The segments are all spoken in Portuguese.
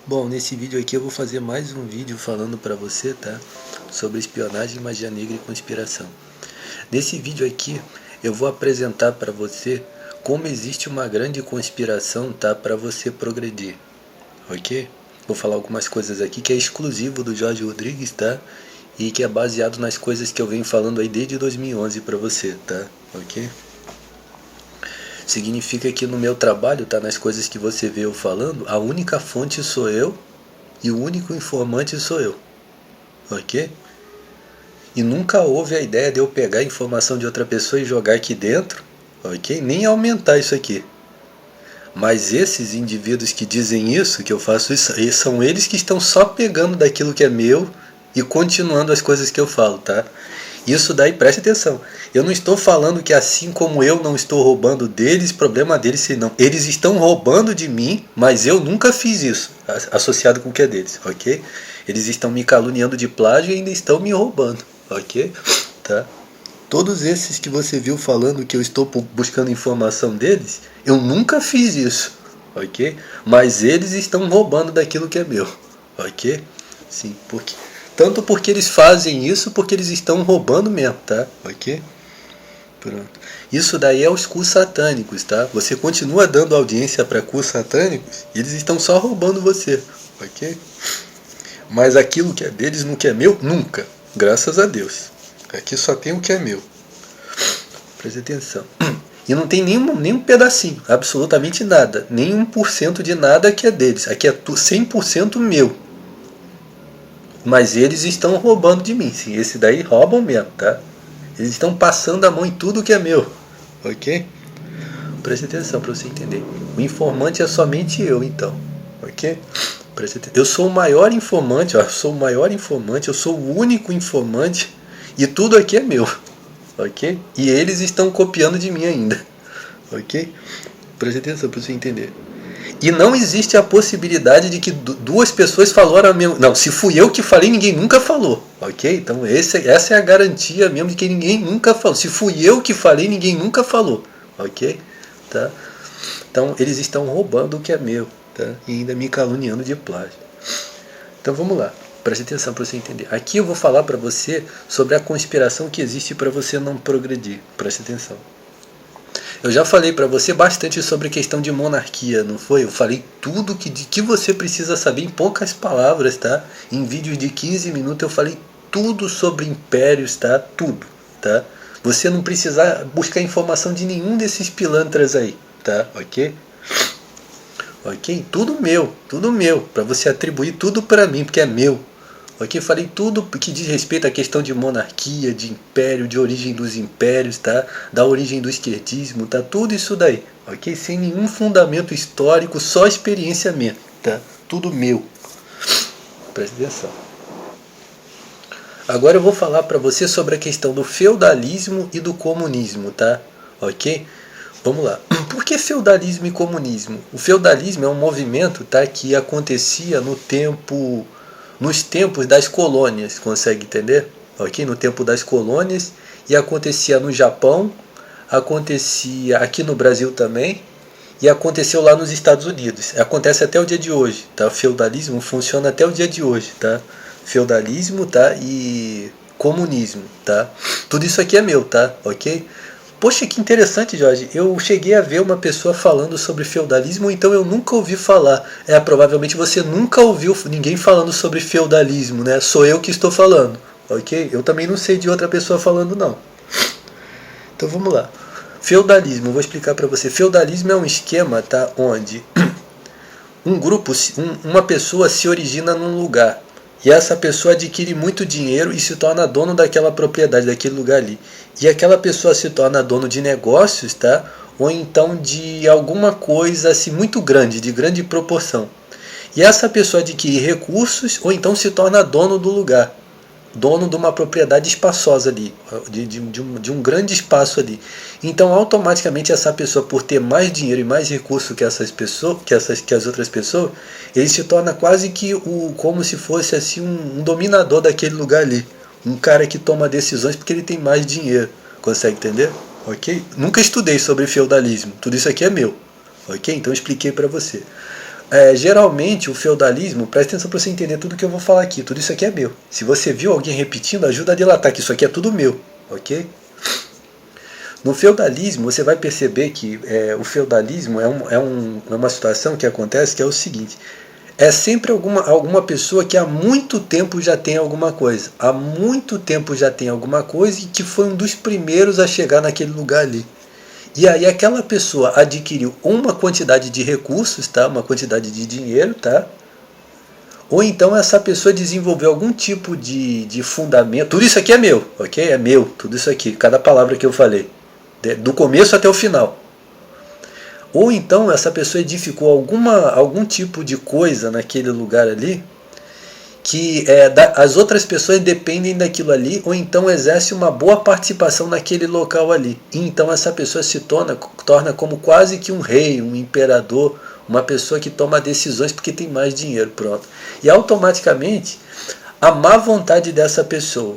Bom, nesse vídeo aqui eu vou fazer mais um vídeo falando para você, tá? Sobre espionagem, magia negra e conspiração. Nesse vídeo aqui eu vou apresentar para você como existe uma grande conspiração, tá? Para você progredir, ok? Vou falar algumas coisas aqui que é exclusivo do Jorge Rodrigues, tá? E que é baseado nas coisas que eu venho falando aí desde 2011 para você, tá? Ok? Significa que no meu trabalho, tá, nas coisas que você vê eu falando, a única fonte sou eu e o único informante sou eu, ok? E nunca houve a ideia de eu pegar a informação de outra pessoa e jogar aqui dentro, ok? Nem aumentar isso aqui. Mas esses indivíduos que dizem isso, que eu faço isso, são eles que estão só pegando daquilo que é meu e continuando as coisas que eu falo, tá? Isso daí, preste atenção. Eu não estou falando que assim como eu não estou roubando deles, problema deles se não. Eles estão roubando de mim, mas eu nunca fiz isso, associado com o que é deles, ok? Eles estão me caluniando de plágio e ainda estão me roubando, ok? Tá? Todos esses que você viu falando que eu estou buscando informação deles, eu nunca fiz isso, ok? Mas eles estão roubando daquilo que é meu, ok? Sim, porque tanto porque eles fazem isso, porque eles estão roubando mesmo, tá? Ok? Pronto. Isso daí é os cultos satânicos, tá? Você continua dando audiência para cultos satânicos e eles estão só roubando você, ok? Mas aquilo que é deles, no que é meu, nunca. Graças a Deus. Aqui só tem o que é meu. Preste atenção. E não tem nenhum pedacinho, absolutamente nada. Nem 1% de nada que é deles. Aqui é 100% meu. Mas eles estão roubando de mim. Sim, esse daí roubam mesmo, tá? Eles estão passando a mão em tudo que é meu. Ok? Preste atenção para você entender. O informante é somente eu, então. Ok? Preste atenção. Eu sou o maior informante, ó, eu sou o maior informante, eu sou o único informante e tudo aqui é meu. Ok? E eles estão copiando de mim ainda. Ok? Preste atenção para você entender. E não existe a possibilidade de que duas pessoas falaram a mesma. Não, se fui eu que falei, ninguém nunca falou. Ok? Então essa é a garantia mesmo de que ninguém nunca falou. Se fui eu que falei, ninguém nunca falou. Ok? Tá? Então eles estão roubando o que é meu. Tá? E ainda me caluniando de plágio. Então vamos lá. Preste atenção para você entender. Aqui eu vou falar para você sobre a conspiração que existe para você não progredir. Preste atenção. Eu já falei para você bastante sobre a questão de monarquia, não foi? Eu falei tudo que você precisa saber em poucas palavras, tá? Em vídeos de 15 minutos eu falei tudo sobre impérios, tá? Tudo, tá? Você não precisa buscar informação de nenhum desses pilantras aí, tá? Ok? Ok? Tudo meu, para você atribuir tudo para mim, porque é meu. Ok? Falei tudo que diz respeito à questão de monarquia, de império, de origem dos impérios, tá? Da origem do esquerdismo, tá? Tudo isso daí, ok? Sem nenhum fundamento histórico, só experiência minha, tá? Tudo meu. Presta atenção. Agora eu vou falar para você sobre a questão do feudalismo e do comunismo, tá? Ok? Vamos lá. Por que feudalismo e comunismo? O feudalismo é um movimento, tá, que acontecia nos tempos das colônias, consegue entender? Ok? No tempo das colônias, e acontecia no Japão, acontecia aqui no Brasil também, e aconteceu lá nos Estados Unidos. Acontece até o dia de hoje, tá? O feudalismo funciona até o dia de hoje, tá? Feudalismo, tá? E comunismo, tá? Tudo isso aqui é meu, tá? Ok? Poxa, que interessante, Jorge. Eu cheguei a ver uma pessoa falando sobre feudalismo, então eu nunca ouvi falar. Provavelmente você nunca ouviu ninguém falando sobre feudalismo, né? Sou eu que estou falando, ok? Eu também não sei de outra pessoa falando, não. Então vamos lá. Feudalismo, eu vou explicar para você. Feudalismo é um esquema, tá? Onde um grupo, uma pessoa se origina num lugar. E essa pessoa adquire muito dinheiro e se torna dono daquela propriedade, daquele lugar ali. E aquela pessoa se torna dono de negócios, tá? Ou então de alguma coisa assim muito grande, de grande proporção. E essa pessoa adquire recursos ou então se torna dono do lugar. Dono de uma propriedade espaçosa ali, de um grande espaço ali. Então, automaticamente, essa pessoa, por ter mais dinheiro e mais recursos que essas pessoas, que as outras pessoas, ele se torna quase que como se fosse assim um dominador daquele lugar ali. Um cara que toma decisões porque ele tem mais dinheiro. Consegue entender? Ok? Nunca estudei sobre feudalismo. Tudo isso aqui é meu. Ok? Então, eu expliquei para você. Geralmente o feudalismo, presta atenção para você entender tudo que eu vou falar aqui, tudo isso aqui é meu. Se você viu alguém repetindo, ajuda a delatar que isso aqui é tudo meu, ok? No feudalismo, você vai perceber que o feudalismo é uma situação que acontece que é o seguinte: é sempre alguma pessoa que há muito tempo já tem alguma coisa. Há muito tempo já tem alguma coisa e que foi um dos primeiros a chegar naquele lugar ali. E aí aquela pessoa adquiriu uma quantidade de recursos, tá? Uma quantidade de dinheiro, tá? Ou então essa pessoa desenvolveu algum tipo de fundamento. Tudo isso aqui é meu, ok? É meu, tudo isso aqui, cada palavra que eu falei. Do começo até o final. Ou então essa pessoa edificou algum tipo de coisa naquele lugar ali que as outras pessoas dependem daquilo ali, ou então exerce uma boa participação naquele local ali. E então essa pessoa se torna como quase que um rei, um imperador, uma pessoa que toma decisões porque tem mais dinheiro, pronto. E automaticamente a má vontade dessa pessoa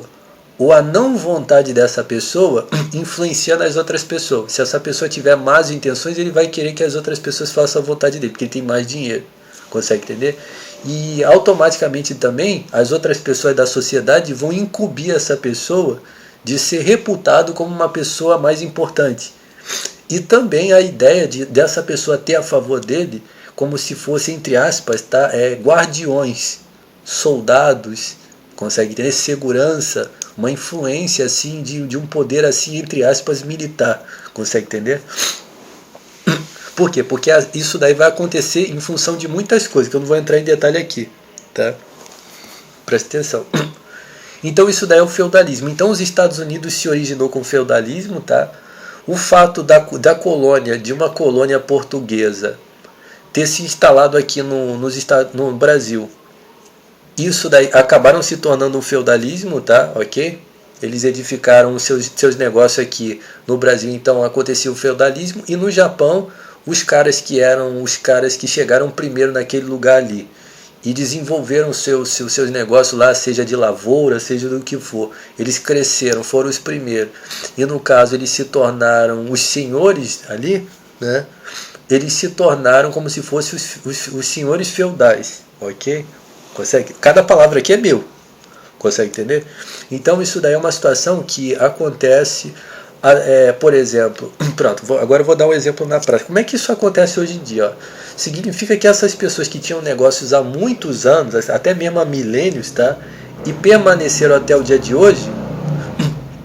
ou a não vontade dessa pessoa influencia nas outras pessoas. Se essa pessoa tiver más intenções, ele vai querer que as outras pessoas façam a vontade dele, porque ele tem mais dinheiro. Consegue entender? E automaticamente também as outras pessoas da sociedade vão incumbir essa pessoa de ser reputado como uma pessoa mais importante. E também a ideia dessa pessoa ter a favor dele como se fosse, entre aspas, tá? Guardiões, soldados, consegue entender? Segurança, uma influência assim de um poder assim, entre aspas, militar. Consegue entender? Por quê? Porque isso daí vai acontecer em função de muitas coisas, que eu não vou entrar em detalhe aqui, tá? Presta atenção. Então isso daí é o feudalismo. Então os Estados Unidos se originou com o feudalismo, tá? O fato de uma colônia portuguesa ter se instalado aqui no Brasil, isso daí acabaram se tornando um feudalismo, tá? Ok? Eles edificaram os seus negócios aqui no Brasil, então acontecia o feudalismo, e no Japão os caras que chegaram primeiro naquele lugar ali e desenvolveram seus negócios lá, seja de lavoura, seja do que for. Eles cresceram, foram os primeiros. E no caso eles se tornaram os senhores ali, né? Eles se tornaram como se fossem os senhores feudais, ok? Consegue? Cada palavra aqui é meu. Consegue entender? Então isso daí é uma situação que acontece, por exemplo, pronto, agora eu vou dar um exemplo na prática. Como é que isso acontece hoje em dia? Ó? Significa que essas pessoas que tinham negócios há muitos anos, até mesmo há milênios, tá? E permaneceram até o dia de hoje,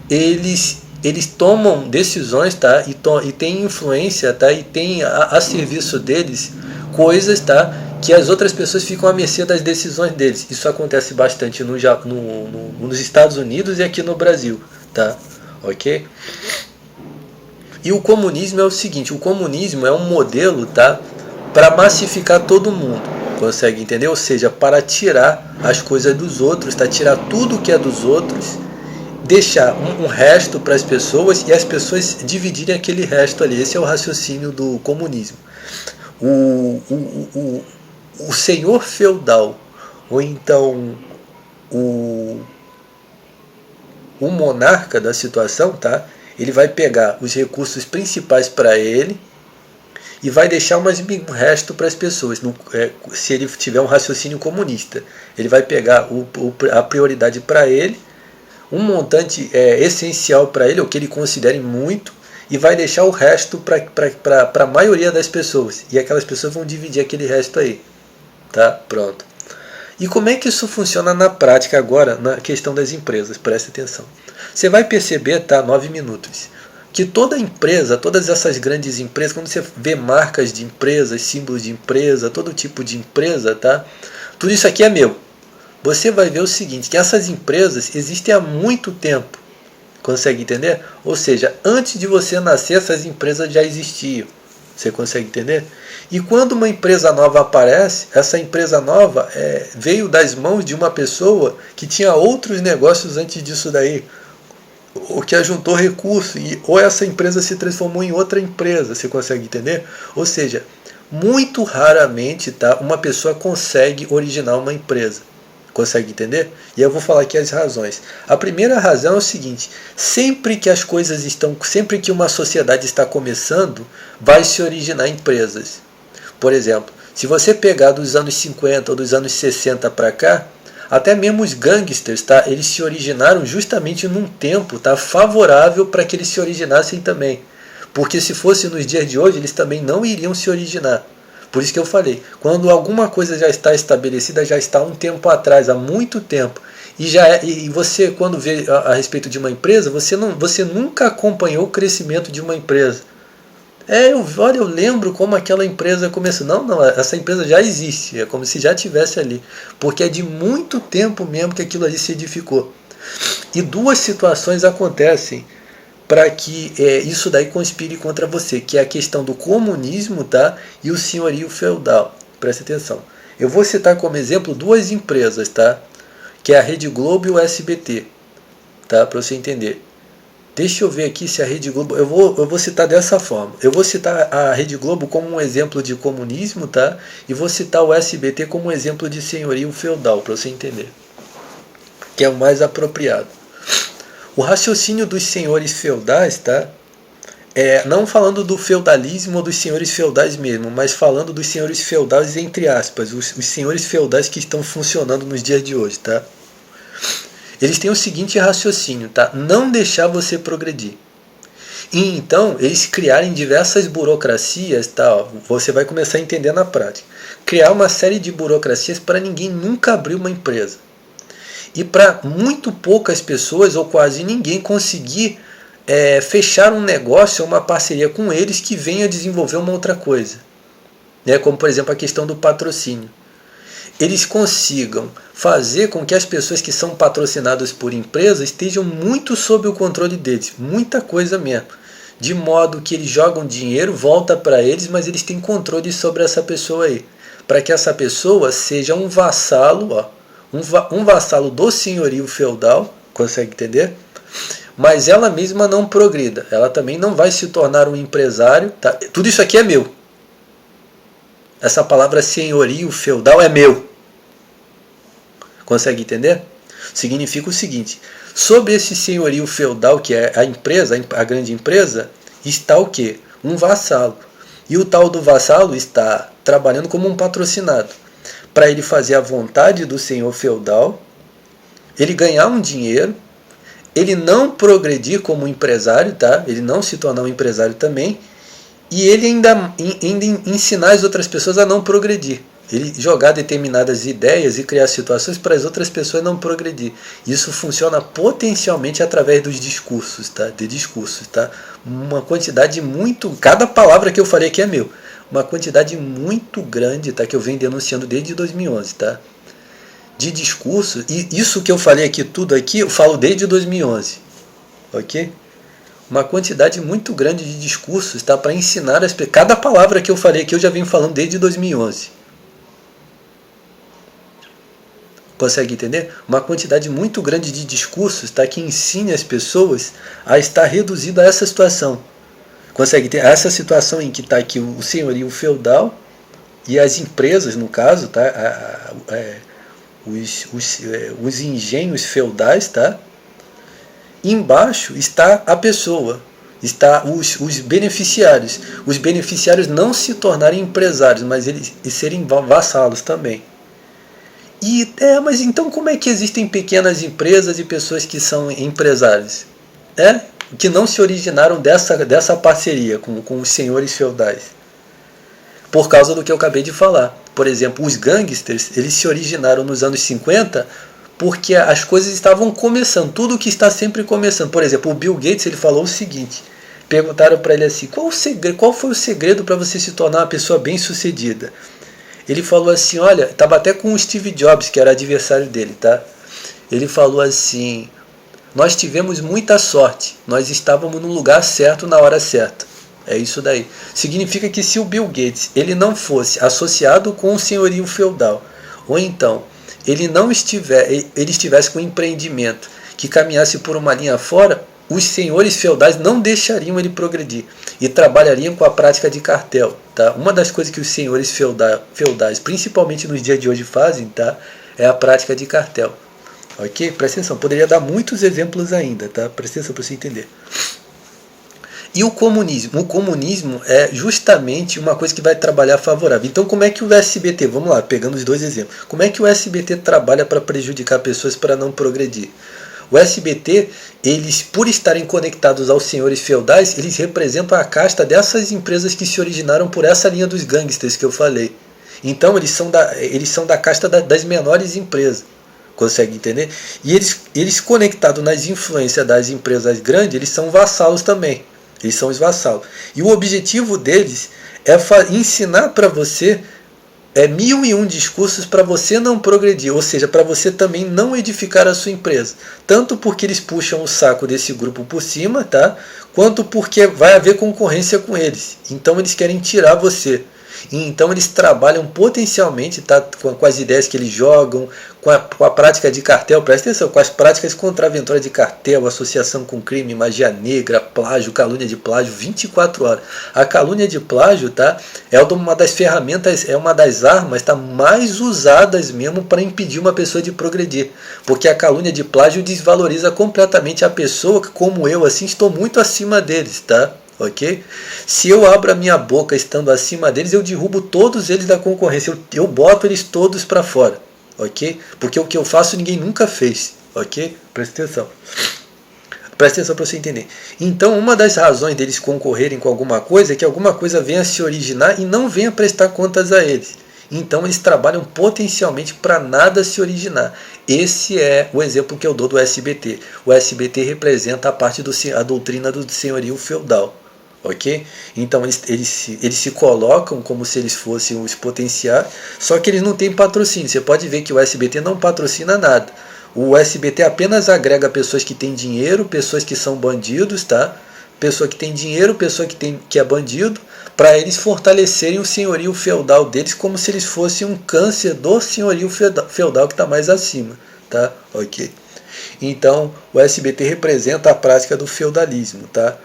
eles tomam decisões, tá? E têm influência, tá? E tem a serviço deles coisas, tá? Que as outras pessoas ficam à mercê das decisões deles. Isso acontece bastante nos Estados Unidos e aqui no Brasil, tá? Ok? E o comunismo é o seguinte: o comunismo é um modelo, tá? Para massificar todo mundo. Consegue entender? Ou seja, para tirar as coisas dos outros, tá? Tirar tudo que é dos outros, deixar um resto para as pessoas e as pessoas dividirem aquele resto ali. Esse é o raciocínio do comunismo. O senhor feudal, ou então o monarca da situação, tá? Ele vai pegar os recursos principais para ele e vai deixar um resto para as pessoas. Se ele tiver um raciocínio comunista, ele vai pegar a prioridade para ele, um montante essencial para ele, o que ele considere muito, e vai deixar o resto para a maioria das pessoas. E aquelas pessoas vão dividir aquele resto aí. Tá? Pronto. E como é que isso funciona na prática agora, na questão das empresas? Preste atenção. Você vai perceber, tá? 9 minutos. Que toda empresa, todas essas grandes empresas, quando você vê marcas de empresas, símbolos de empresa, todo tipo de empresa, tá? Tudo isso aqui é meu. Você vai ver o seguinte, que essas empresas existem há muito tempo. Consegue entender? Ou seja, antes de você nascer, essas empresas já existiam. Você consegue entender? E quando uma empresa nova aparece, essa empresa nova veio das mãos de uma pessoa que tinha outros negócios antes disso daí, ou que ajuntou recursos, ou essa empresa se transformou em outra empresa. Você consegue entender? Ou seja, muito raramente, tá, uma pessoa consegue originar uma empresa. Consegue entender? E eu vou falar aqui as razões. A primeira razão é o seguinte: sempre que uma sociedade está começando, vai se originar empresas. Por exemplo, Se você pegar dos anos 50 ou dos anos 60 para cá, até mesmo os gangsters, tá? Eles se originaram justamente num tempo, tá? Favorável para que eles se originassem também. Porque se fosse nos dias de hoje, eles também não iriam se originar. Por isso que eu falei, quando alguma coisa já está estabelecida, já está há um tempo atrás, há muito tempo, e você, quando vê a respeito de uma empresa, você nunca acompanhou o crescimento de uma empresa. Olha, eu lembro como aquela empresa começou. Não, essa empresa já existe, é como se já estivesse ali, porque é de muito tempo mesmo que aquilo ali se edificou. E duas situações acontecem para que isso daí conspire contra você, que é a questão do comunismo, tá? E o senhorio feudal. Presta atenção. Eu vou citar como exemplo duas empresas, tá? Que é a Rede Globo e o SBT, tá? Para você entender. Deixa eu ver aqui se a Rede Globo... Eu vou citar dessa forma. Eu vou citar a Rede Globo como um exemplo de comunismo, tá? E vou citar o SBT como um exemplo de senhorio feudal, para você entender. Que é o mais apropriado. O raciocínio dos senhores feudais, tá? Não falando do feudalismo ou dos senhores feudais mesmo, mas falando dos senhores feudais entre aspas, os senhores feudais que estão funcionando nos dias de hoje, tá? Eles têm o seguinte raciocínio, tá? Não deixar você progredir. E então, eles criarem diversas burocracias, tá? Você vai começar a entender na prática. Criar uma série de burocracias para ninguém nunca abrir uma empresa. E para muito poucas pessoas, ou quase ninguém, conseguir fechar um negócio ou uma parceria com eles que venha desenvolver uma outra coisa. Né? Como, por exemplo, a questão do patrocínio. Eles consigam fazer com que as pessoas que são patrocinadas por empresas estejam muito sob o controle deles, muita coisa mesmo, de modo que eles jogam dinheiro, volta para eles, mas eles têm controle sobre essa pessoa aí, para que essa pessoa seja um vassalo, um vassalo do senhorio feudal, consegue entender? Mas ela mesma não progrida, ela também não vai se tornar um empresário, tá? Tudo isso aqui é meu. Essa palavra senhorio feudal é meu. Consegue entender? Significa o seguinte: sobre esse senhorio feudal, que é a empresa, a grande empresa, está o quê? Um vassalo. E o tal do vassalo está trabalhando como um patrocinado, para ele fazer a vontade do senhor feudal, ele ganhar um dinheiro, ele não progredir como empresário, tá? Ele não se tornar um empresário também, e ele ainda ensinar as outras pessoas a não progredir. Ele jogar determinadas ideias e criar situações para as outras pessoas não progredir. Isso funciona potencialmente através dos discursos, tá? De discursos, tá? Uma quantidade muito... Cada palavra que eu falei aqui é meu. Uma quantidade muito grande, tá? Que eu venho denunciando desde 2011, tá? De discursos. E isso que eu falei aqui, tudo aqui, eu falo desde 2011. Ok? Uma quantidade muito grande de discursos, tá? Para ensinar as pessoas. Cada palavra que eu falei aqui eu já venho falando desde 2011. Consegue entender? Uma quantidade muito grande de discursos, tá? Que ensine as pessoas a estar reduzido a essa situação. Consegue ter essa situação em que está aqui o senhorio feudal e as empresas, no caso, tá? Os engenhos feudais, tá? Embaixo está a pessoa, está os beneficiários. Os beneficiários não se tornarem empresários, mas eles serem vassalos também. Mas então como é que existem pequenas empresas e pessoas que são empresários? Que não se originaram dessa parceria com os senhores feudais. Por causa do que eu acabei de falar. Por exemplo, os gangsters, eles se originaram nos anos 50 porque as coisas estavam começando, tudo que está sempre começando. Por exemplo, o Bill Gates, ele falou o seguinte, perguntaram para ele assim, qual foi o segredo para você se tornar uma pessoa bem-sucedida? Ele falou assim, olha, estava até com o Steve Jobs, que era adversário dele, tá? Ele falou assim, nós tivemos muita sorte, nós estávamos no lugar certo na hora certa. É isso daí. Significa que se o Bill Gates ele não fosse associado com o senhorio feudal, ou então ele estivesse com um empreendimento que caminhasse por uma linha fora, os senhores feudais não deixariam ele progredir e trabalhariam com a prática de cartel. Tá? Uma das coisas que os senhores feudais, principalmente nos dias de hoje, fazem, tá? É a prática de cartel. Ok? Presta atenção, poderia dar muitos exemplos ainda, tá? Presta atenção para você entender. E o comunismo? O comunismo é justamente uma coisa que vai trabalhar favorável. Então, como é que o SBT, vamos lá, pegando os dois exemplos, como é que o SBT trabalha para prejudicar pessoas para não progredir? O SBT, eles, por estarem conectados aos senhores feudais, eles representam a casta dessas empresas que se originaram por essa linha dos gangsters que eu falei. Então, eles são da casta das menores empresas. Consegue entender? E eles conectados nas influências das empresas grandes, eles são vassalos também. Eles são os vassalos. E o objetivo deles é ensinar para você 1001 discursos para você não progredir, ou seja, para você também não edificar a sua empresa. Tanto porque eles puxam o saco desse grupo por cima, tá? Quanto porque vai haver concorrência com eles. Então eles querem tirar você. E então eles trabalham potencialmente, tá, com as ideias que eles jogam, com a prática de cartel, presta atenção, com as práticas contraventoras de cartel, associação com crime, magia negra, plágio, calúnia de plágio, 24 horas. A calúnia de plágio, tá, é uma das ferramentas, é uma das armas, tá, mais usadas mesmo para impedir uma pessoa de progredir. Porque a calúnia de plágio desvaloriza completamente a pessoa que, como eu, assim, estou muito acima deles, tá? Ok? Se eu abro a minha boca estando acima deles, eu derrubo todos eles da concorrência. Eu boto eles todos para fora. Ok? Porque o que eu faço ninguém nunca fez. Ok? Presta atenção. Presta atenção para você entender. Então, uma das razões deles concorrerem com alguma coisa é que alguma coisa venha se originar e não venha prestar contas a eles. Então, eles trabalham potencialmente para nada se originar. Esse é o exemplo que eu dou do SBT. O SBT representa a parte a doutrina do senhorio feudal. Ok? Então eles se colocam como se eles fossem os potenciais, só que eles não têm patrocínio. Você pode ver que o SBT não patrocina nada. O SBT apenas agrega pessoas que têm dinheiro, pessoas que são bandidos, tá? Pessoa que tem dinheiro, pessoa que é bandido, para eles fortalecerem o senhorio feudal deles como se eles fossem um câncer do senhorio feudal que está mais acima, tá? Ok? Então o SBT representa a prática do feudalismo, tá?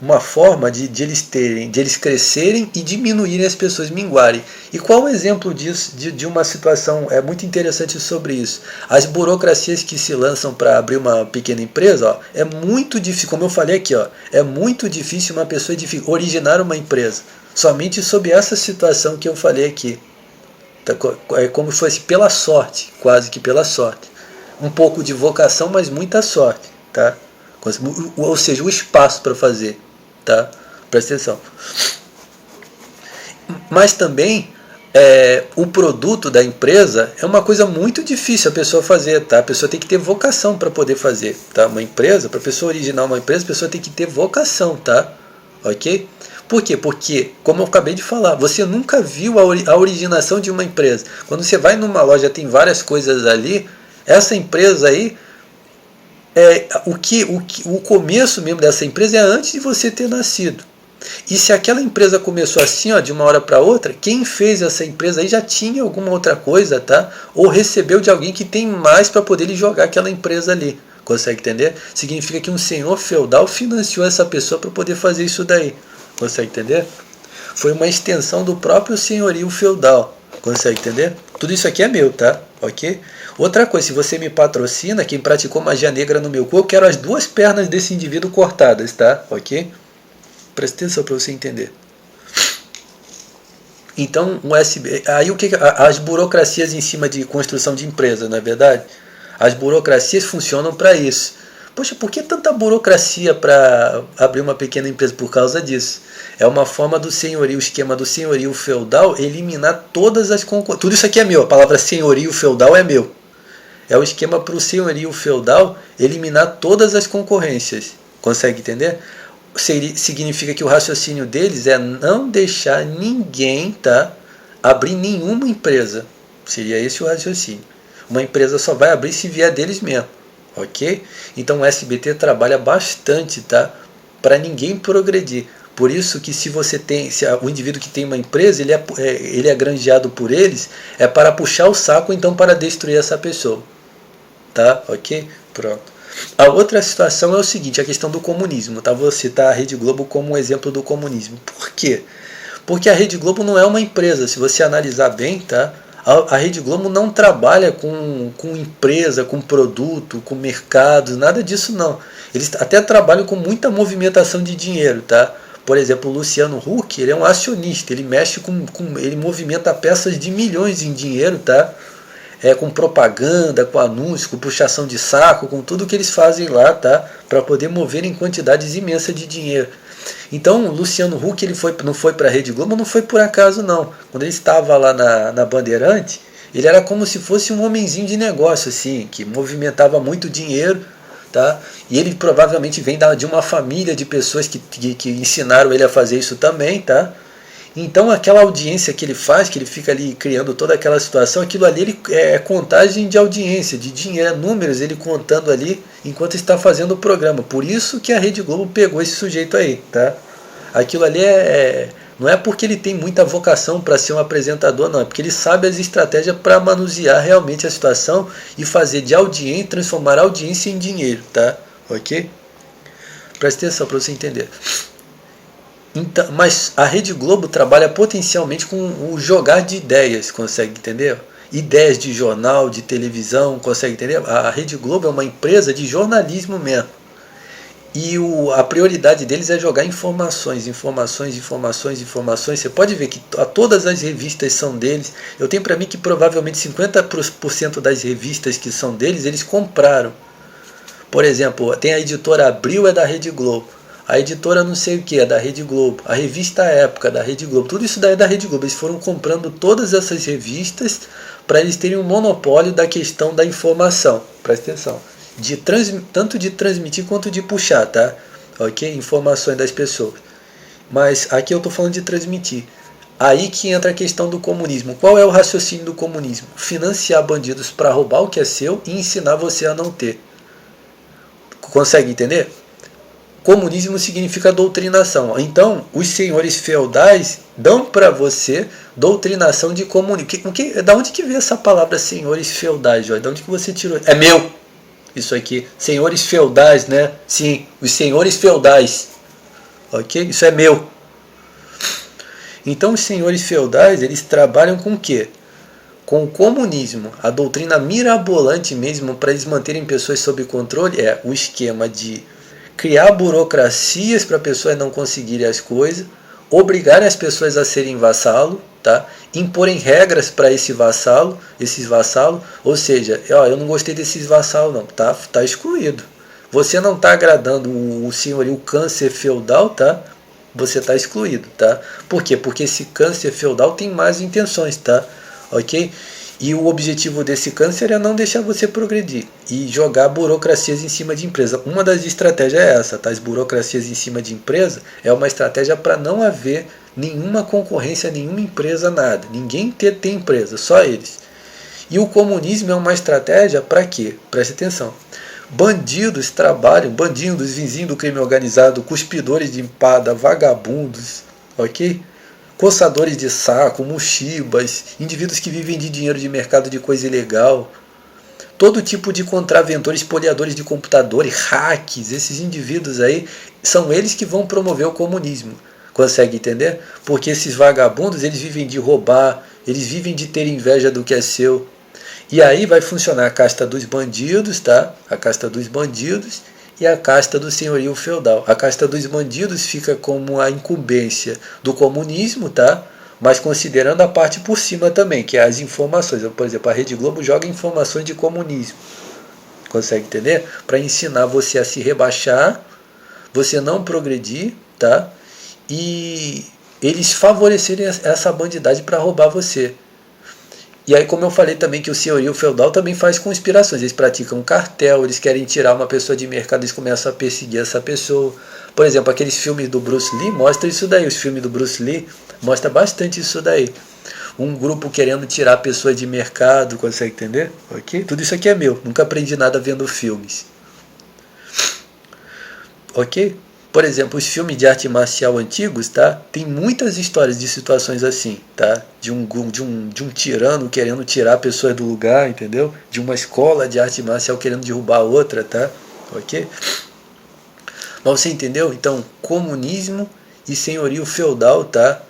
Uma forma de eles crescerem e diminuírem, as pessoas minguarem. E qual o exemplo disso, de uma situação muito interessante sobre isso? As burocracias que se lançam para abrir uma pequena empresa, ó, é muito difícil, como eu falei aqui, ó, é muito difícil uma pessoa originar uma empresa, somente sob essa situação que eu falei aqui. É como se fosse pela sorte, quase que pela sorte. Um pouco de vocação, mas muita sorte, tá? Ou seja, o espaço para fazer, tá? Presta atenção. Mas também o produto da empresa é uma coisa muito difícil a pessoa fazer, tá? A pessoa tem que ter vocação para poder fazer, tá? Uma empresa, para a pessoa originar uma empresa, a pessoa tem que ter vocação, tá? Ok? Por quê? Porque, como eu acabei de falar, você nunca viu a originação de uma empresa. Quando você vai numa loja, tem várias coisas ali, essa empresa aí, o começo mesmo dessa empresa é antes de você ter nascido. E se aquela empresa começou assim, ó, de uma hora para outra, quem fez essa empresa aí já tinha alguma outra coisa, tá? Ou recebeu de alguém que tem mais para poder lhe jogar aquela empresa ali. Consegue entender? Significa que um senhor feudal financiou essa pessoa para poder fazer isso daí. Consegue entender? Foi uma extensão do próprio senhorio feudal. Consegue entender? Tudo isso aqui é meu, tá? Ok? Outra coisa, se você me patrocina, quem praticou magia negra no meu corpo, eu quero as 2 pernas desse indivíduo cortadas, tá? Ok? Presta atenção para você entender. Então, aí as burocracias em cima de construção de empresa, não é verdade? As burocracias funcionam para isso. Poxa, por que tanta burocracia para abrir uma pequena empresa? Por causa disso. É uma forma do senhorio, o esquema do senhorio feudal eliminar todas as concorrências. Tudo isso aqui é meu, a palavra senhorio feudal é meu. É o esquema para o senhorio feudal eliminar todas as concorrências. Consegue entender? Significa que o raciocínio deles é não deixar ninguém, tá, abrir nenhuma empresa. Seria esse o raciocínio. Uma empresa só vai abrir se vier deles mesmo. Ok? Então o SBT trabalha bastante, tá, para ninguém progredir. Por isso que se o indivíduo que tem uma empresa, ele é granjeado por eles, é para puxar o saco, então para destruir essa pessoa. Tá? Ok? Pronto. A outra situação é o seguinte, a questão do comunismo. Tá? Vou citar a Rede Globo como um exemplo do comunismo. Por quê? Porque a Rede Globo não é uma empresa. Se você analisar bem, tá? A Rede Globo não trabalha com empresa, com produto, com mercados, nada disso não. Eles até trabalham com muita movimentação de dinheiro, tá? Por exemplo, o Luciano Huck, ele é um acionista, ele mexe ele movimenta peças de milhões em dinheiro, tá? Com propaganda, com anúncio, com puxação de saco, com tudo que eles fazem lá, tá? Para poder mover em quantidades imensas de dinheiro. Então, o Luciano Huck não foi para a Rede Globo, não foi por acaso não. Quando ele estava lá na Bandeirante, ele era como se fosse um homenzinho de negócio, assim, que movimentava muito dinheiro, tá? E ele provavelmente vem de uma família de pessoas que ensinaram ele a fazer isso também, tá? Então aquela audiência que ele faz, que ele fica ali criando toda aquela situação, aquilo ali é contagem de audiência, de dinheiro, números, ele contando ali enquanto está fazendo o programa. Por isso que a Rede Globo pegou esse sujeito aí, tá? Aquilo ali não é porque ele tem muita vocação para ser um apresentador, não. É porque ele sabe as estratégias para manusear realmente a situação e fazer de audiência, transformar a audiência em dinheiro, tá? Ok? Presta atenção para você entender. Então, mas a Rede Globo trabalha potencialmente com o jogar de ideias, consegue entender? Ideias de jornal, de televisão, consegue entender? A Rede Globo é uma empresa de jornalismo mesmo. E a prioridade deles é jogar informações. Você pode ver que todas as revistas são deles. Eu tenho para mim que provavelmente 50% das revistas que são deles, eles compraram. Por exemplo, tem a editora Abril, é da Rede Globo. A editora não sei o que é da Rede Globo. A revista Época da Rede Globo. Tudo isso daí é da Rede Globo. Eles foram comprando todas essas revistas para eles terem um monopólio da questão da informação. Presta atenção. Tanto de transmitir quanto de puxar, tá? Ok? Informações das pessoas. Mas aqui eu estou falando de transmitir. Aí que entra a questão do comunismo. Qual é o raciocínio do comunismo? Financiar bandidos para roubar o que é seu e ensinar você a não ter. Consegue entender? Comunismo significa doutrinação. Então, os senhores feudais dão para você doutrinação de comunismo. Da onde que veio essa palavra senhores feudais, Joy? Da onde que você tirou? É meu! Isso aqui. Senhores feudais, né? Sim, os senhores feudais. Ok? Isso é meu. Então, os senhores feudais, eles trabalham com o quê? Com o comunismo. A doutrina mirabolante mesmo para eles manterem pessoas sob controle é o esquema de criar burocracias para pessoas não conseguirem as coisas, obrigarem as pessoas a serem vassalo, tá? Imporem regras para esses vassalos, ou seja, eu não gostei desses vassalos não, tá excluído. Você não está agradando o senhorio, o câncer feudal, tá? Você está excluído, tá? Por quê? Porque esse câncer feudal tem más intenções, tá? Ok? E o objetivo desse câncer é não deixar você progredir e jogar burocracias em cima de empresa. Uma das estratégias é essa, tá? As burocracias em cima de empresa é uma estratégia para não haver nenhuma concorrência, nenhuma empresa, nada. Ninguém tem empresa, só eles. E o comunismo é uma estratégia para quê? Preste atenção. Bandidos trabalham, bandidos, vizinhos do crime organizado, cuspidores de empada, vagabundos, ok? Coçadores de saco, mochibas, indivíduos que vivem de dinheiro de mercado de coisa ilegal, todo tipo de contraventores, espoliadores de computadores, hacks, esses indivíduos aí, são eles que vão promover o comunismo. Consegue entender? Porque esses vagabundos, eles vivem de roubar, eles vivem de ter inveja do que é seu. E aí vai funcionar a casta dos bandidos, tá? A casta dos bandidos e a casta do senhorio feudal. A casta dos bandidos fica como a incumbência do comunismo, tá? Mas considerando a parte por cima também, que é as informações. Por exemplo, a Rede Globo joga informações de comunismo. Consegue entender? Para ensinar você a se rebaixar, você não progredir, tá? E eles favorecerem essa bandidagem para roubar você. E aí, como eu falei também que o senhorio feudal também faz conspirações. Eles praticam cartel, eles querem tirar uma pessoa de mercado, eles começam a perseguir essa pessoa. Por exemplo, aqueles filmes do Bruce Lee mostram isso daí. Os filmes do Bruce Lee mostram bastante isso daí. Um grupo querendo tirar pessoas de mercado, consegue entender? Ok? Tudo isso aqui é meu. Nunca aprendi nada vendo filmes. Ok? Por exemplo, os filmes de arte marcial antigos, tá? Tem muitas histórias de situações assim, tá? De um tirano querendo tirar pessoas do lugar, entendeu? De uma escola de arte marcial querendo derrubar outra, tá? Ok? Mas você entendeu? Então, comunismo e senhorio feudal, tá?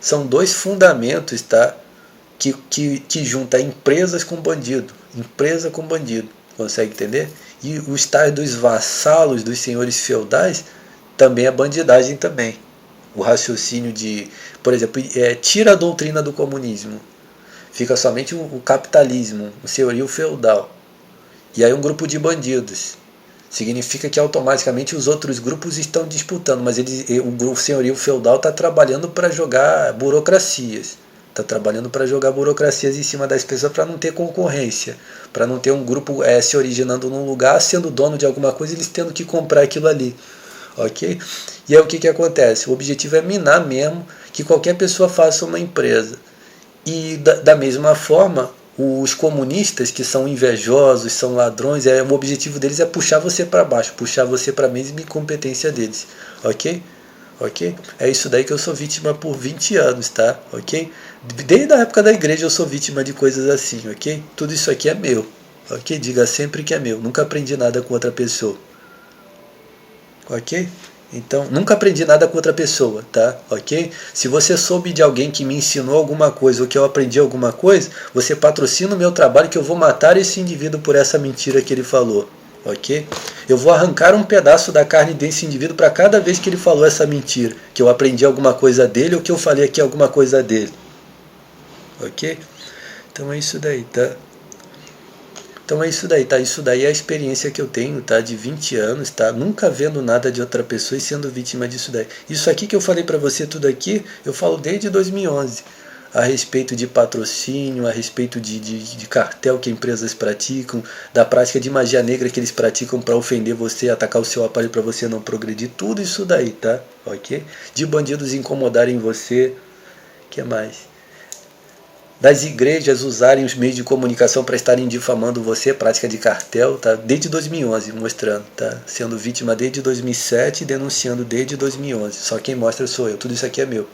São dois fundamentos, tá? Que junta empresas com bandido. Empresa com bandido. Consegue entender? E os tais dos vassalos dos senhores feudais também é bandidagem também. O raciocínio de, por exemplo, tira a doutrina do comunismo, fica somente o capitalismo, o senhorio feudal. E aí um grupo de bandidos. Significa que automaticamente os outros grupos estão disputando, mas o senhorio feudal está trabalhando para jogar burocracias. Está trabalhando para jogar burocracias em cima das pessoas para não ter concorrência, para não ter um grupo se originando num lugar, sendo dono de alguma coisa, eles tendo que comprar aquilo ali. Ok? E aí o que acontece? O objetivo é minar mesmo que qualquer pessoa faça uma empresa. E da mesma forma, os comunistas que são invejosos, são ladrões, o objetivo deles é puxar você para baixo, puxar você para a mesma incompetência deles. Ok? Ok? É isso daí que eu sou vítima por 20 anos, tá? Ok? Desde a época da igreja eu sou vítima de coisas assim, ok? Tudo isso aqui é meu, ok? Diga sempre que é meu. Nunca aprendi nada com outra pessoa, ok? Então, nunca aprendi nada com outra pessoa, tá? Ok? Se você soube de alguém que me ensinou alguma coisa ou que eu aprendi alguma coisa, você patrocina o meu trabalho que eu vou matar esse indivíduo por essa mentira que ele falou, ok? Eu vou arrancar um pedaço da carne desse indivíduo para cada vez que ele falou essa mentira, que eu aprendi alguma coisa dele ou que eu falei aqui alguma coisa dele, ok? Então é isso daí, tá? Então é isso daí, tá? Isso daí é a experiência que eu tenho, tá? De 20 anos, tá? Nunca vendo nada de outra pessoa e sendo vítima disso daí. Isso aqui que eu falei pra você, tudo aqui, eu falo desde 2011. A respeito de patrocínio, a respeito de cartel que empresas praticam, da prática de magia negra que eles praticam para ofender você, atacar o seu aparelho para você não progredir. Tudo isso daí, tá? Ok? De bandidos incomodarem você. O que mais? Das igrejas usarem os meios de comunicação para estarem difamando você, prática de cartel, tá? Desde 2011 mostrando, tá? Sendo vítima desde 2007 e denunciando desde 2011. Só quem mostra sou eu, tudo isso aqui é meu,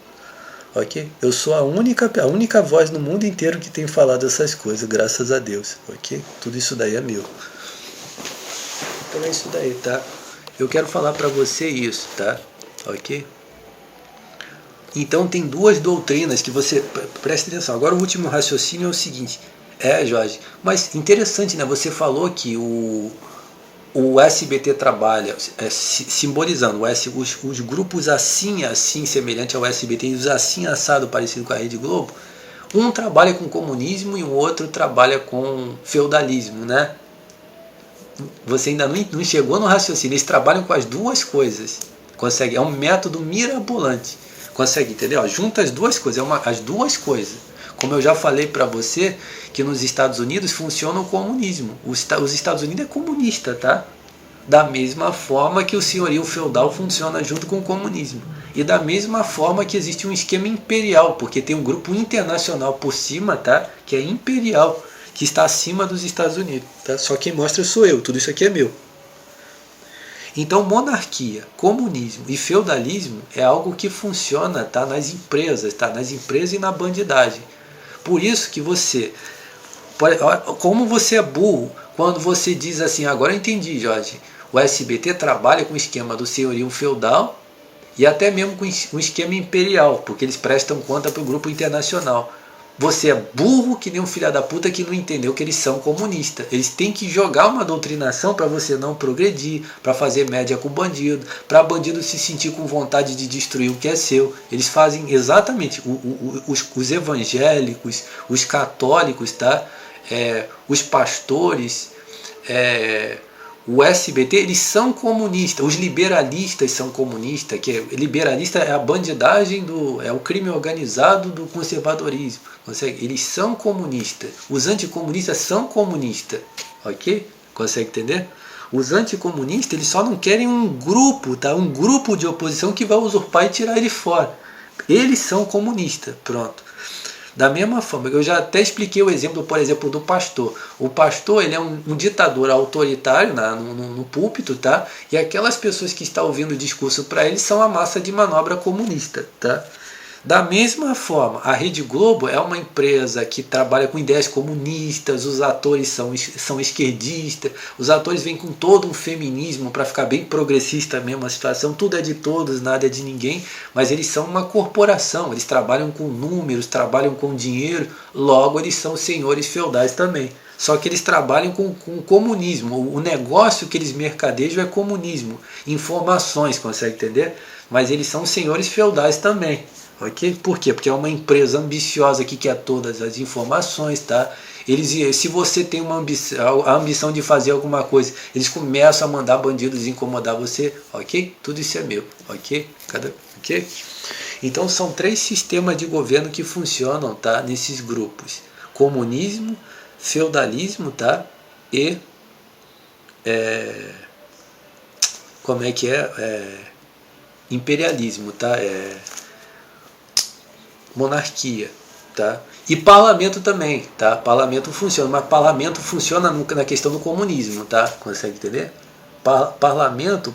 ok? Eu sou a única voz no mundo inteiro que tem falado essas coisas, graças a Deus, ok? Tudo isso daí é meu. Então é isso daí, tá? Eu quero falar para você isso, tá? Ok? Então tem duas doutrinas que você presta atenção. Agora o último raciocínio é o seguinte. Jorge, mas interessante, né? Você falou que o SBT trabalha, simbolizando os grupos assim, semelhante ao SBT, e os assim, assado, parecido com a Rede Globo. Um trabalha com comunismo e o outro trabalha com feudalismo, né? Você ainda não chegou no raciocínio. Eles trabalham com as duas coisas. Consegue? É um método mirabolante. Consegue entender? Junta as duas coisas, as duas coisas. Como eu já falei para você, que nos Estados Unidos funciona o comunismo. Os Estados Unidos é comunista, tá? Da mesma forma que o senhorio feudal funciona junto com o comunismo. E da mesma forma que existe um esquema imperial, porque tem um grupo internacional por cima, tá? Que é imperial, que está acima dos Estados Unidos. Tá? Só quem mostra sou eu, tudo isso aqui é meu. Então, monarquia, comunismo e feudalismo é algo que funciona, tá, nas empresas, e na bandidagem. Por isso que como você é burro quando você diz assim, agora eu entendi, Jorge, o SBT trabalha com o esquema do senhorio feudal e até mesmo com o esquema imperial, porque eles prestam conta para o grupo internacional. Você é burro que nem um filho da puta que não entendeu que eles são comunistas. Eles têm que jogar uma doutrinação para você não progredir, para fazer média com o bandido, para o bandido se sentir com vontade de destruir o que é seu. Eles fazem exatamente, os evangélicos, os católicos, tá? Os pastores, o SBT, eles são comunistas. Os liberalistas são comunistas, que liberalista é a bandidagem, é o crime organizado do conservadorismo. Consegue? Eles são comunistas. Os anticomunistas são comunistas, ok? Consegue entender? Os anticomunistas, eles só não querem um grupo, tá? Um grupo de oposição que vai usurpar e tirar ele fora. Eles são comunistas, pronto. Da mesma forma, eu já até expliquei o exemplo, por exemplo, do pastor. O pastor, ele é um ditador autoritário no púlpito, tá? E aquelas pessoas que estão ouvindo o discurso para ele são a massa de manobra comunista, tá? Da mesma forma, a Rede Globo é uma empresa que trabalha com ideias comunistas, os atores são esquerdistas, os atores vêm com todo um feminismo para ficar bem progressista mesmo a situação, tudo é de todos, nada é de ninguém, mas eles são uma corporação, eles trabalham com números, trabalham com dinheiro, logo eles são senhores feudais também. Só que eles trabalham com comunismo, o negócio que eles mercadejam é comunismo, informações, consegue entender? Mas eles são senhores feudais também. Ok? Por quê? Porque é uma empresa ambiciosa que quer todas as informações, tá? Se você tem a ambição de fazer alguma coisa, eles começam a mandar bandidos incomodar você, ok? Tudo isso é meu, ok? Ok? Então são 3 sistemas de governo que funcionam, tá? Nesses grupos: comunismo, feudalismo, tá? E como é que imperialismo, tá? Monarquia, tá? E parlamento também, tá? Parlamento funciona, mas parlamento funciona na questão do comunismo, tá? Consegue entender?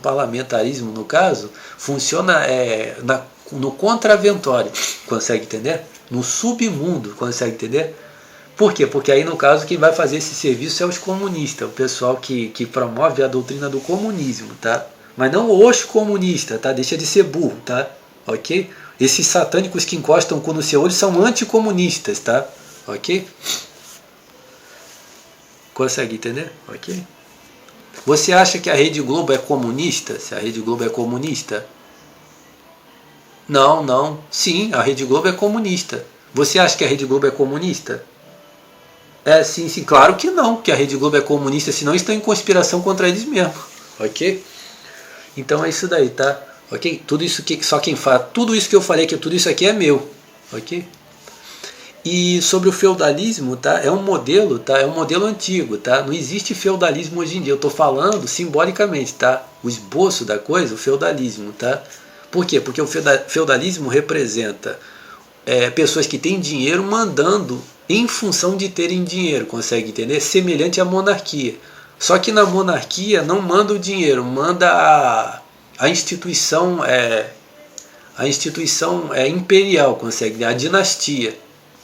Parlamentarismo no caso, funciona no contraventório, consegue entender? No submundo, consegue entender? Por quê? Porque aí no caso quem vai fazer esse serviço é os comunistas, o pessoal que promove a doutrina do comunismo, tá? Mas não os comunistas, tá? Deixa de ser burro, tá? Ok? Esses satânicos que encostam o cu no seu olho são anticomunistas, tá? Ok? Consegue entender? Ok? Você acha que a Rede Globo é comunista? Se a Rede Globo é comunista? Não, não. Sim, a Rede Globo é comunista. Você acha que a Rede Globo é comunista? Sim, sim. Claro que não, que a Rede Globo é comunista, senão estão em conspiração contra eles mesmos. Ok? Então é isso daí, tá? Ok? Tudo isso que só quem fala, tudo isso que eu falei aqui, tudo isso aqui é meu, ok? E sobre o feudalismo, tá? É um modelo, tá? É um modelo antigo, tá? Não existe feudalismo hoje em dia. Eu estou falando simbolicamente, tá? O esboço da coisa, o feudalismo, tá? Por quê? Porque o feudalismo representa pessoas que têm dinheiro mandando em função de terem dinheiro, consegue entender? Semelhante à monarquia. Só que na monarquia não manda o dinheiro, manda a instituição imperial, consegue, a dinastia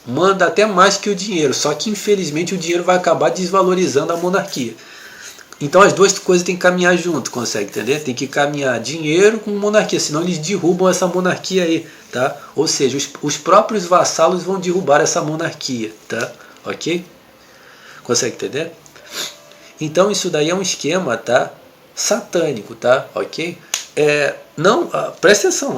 manda até mais que o dinheiro, só que infelizmente o dinheiro vai acabar desvalorizando a monarquia. Então as duas coisas têm que caminhar junto, consegue entender? Tem que caminhar dinheiro com monarquia, senão eles derrubam essa monarquia aí, tá? Ou seja, os próprios vassalos vão derrubar essa monarquia, tá? Ok? Consegue entender? Então isso daí é um esquema, tá? Satânico, tá? Ok? Não, presta atenção,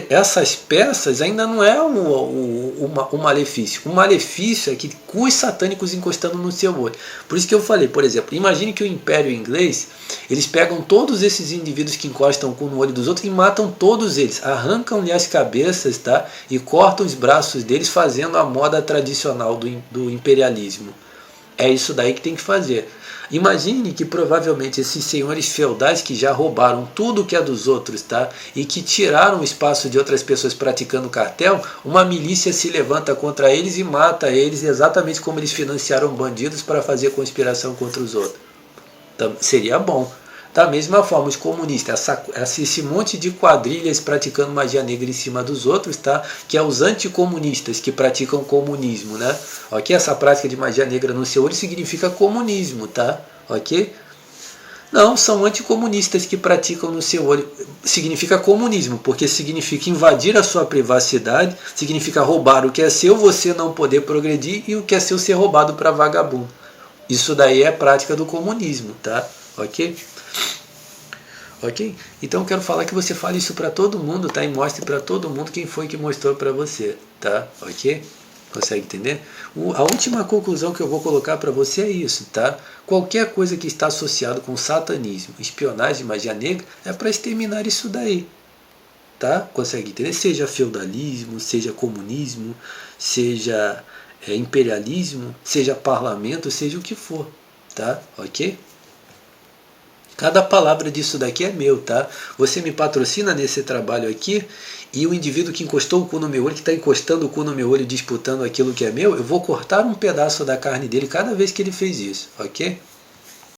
essas peças ainda não é o malefício. O malefício é que com os satânicos encostando no seu olho. Por isso que eu falei, por exemplo, imagine que o Império Inglês, eles pegam todos esses indivíduos que encostam o cu no olho dos outros e matam todos eles, arrancam-lhe as cabeças, tá? E cortam os braços deles, fazendo a moda tradicional do imperialismo. É isso daí que tem que fazer. Imagine que provavelmente esses senhores feudais que já roubaram tudo que é dos outros, tá? E que tiraram o espaço de outras pessoas praticando cartel, uma milícia se levanta contra eles e mata eles exatamente como eles financiaram bandidos para fazer conspiração contra os outros. Então, seria bom. Da mesma forma, os comunistas, esse monte de quadrilhas praticando magia negra em cima dos outros, tá? Que é os anticomunistas que praticam comunismo, né? Ok? Essa prática de magia negra no seu olho significa comunismo, tá? Ok? Não, são anticomunistas que praticam no seu olho. Significa comunismo, porque significa invadir a sua privacidade, significa roubar o que é seu, você não poder progredir, e o que é seu ser roubado para vagabundo. Isso daí é prática do comunismo, tá? Ok? Ok? Então eu quero falar que você fale isso para todo mundo, tá? E mostre para todo mundo quem foi que mostrou para você, tá? Ok? Consegue entender? A última conclusão que eu vou colocar para você é isso, tá? Qualquer coisa que está associado com satanismo, espionagem, magia negra, é para exterminar isso daí, tá? Consegue entender? Seja feudalismo, seja comunismo, seja imperialismo, seja parlamento, seja o que for, tá? Ok? Cada palavra disso daqui é meu, tá? Você me patrocina nesse trabalho aqui e o indivíduo que encostou o cu no meu olho, que está encostando o cu no meu olho disputando aquilo que é meu, eu vou cortar um pedaço da carne dele cada vez que ele fez isso, ok?